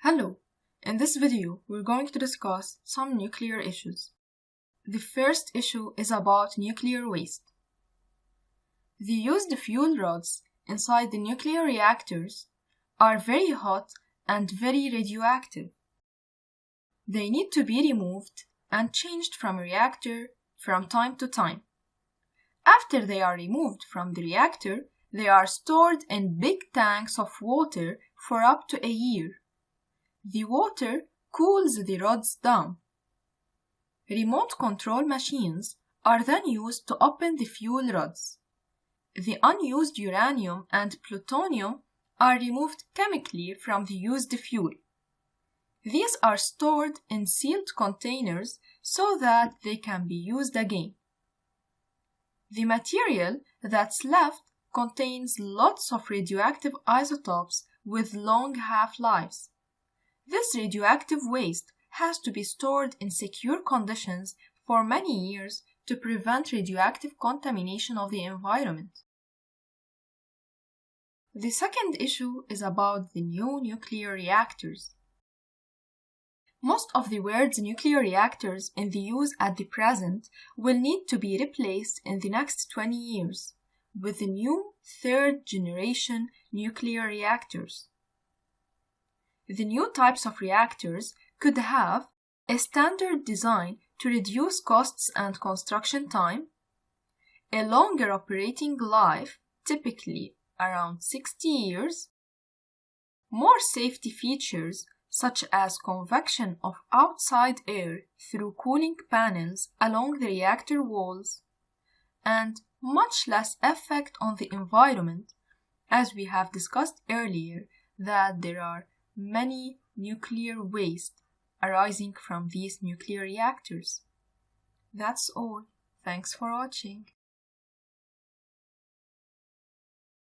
Hello! In this video, we're going to discuss some nuclear issues. The first issue is about nuclear waste. The used fuel rods inside the nuclear reactors are very hot and very radioactive. They need to be removed and changed from a reactor from time to time. After they are removed from the reactor, they are stored in big tanks of water for up to a year. The water cools the rods down. Remote control machines are then used to open the fuel rods. The unused uranium and plutonium are removed chemically from the used fuel. These are stored in sealed containers so that they can be used again. The material that's left contains lots of radioactive isotopes with long half-lives. This radioactive waste has to be stored in secure conditions for many years to prevent radioactive contamination of the environment. The second issue is about the new nuclear reactors. Most of the world's nuclear reactors in the use at the present will need to be replaced in the next 20 years with the new third-generation nuclear reactors. The new types of reactors could have a standard design to reduce costs and construction time, a longer operating life, typically around 60 years, more safety features such as convection of outside air through cooling panels along the reactor walls, and much less effect on the environment, as we have discussed earlier that there are many nuclear waste arising from these nuclear reactors. That's all. Thanks for watching.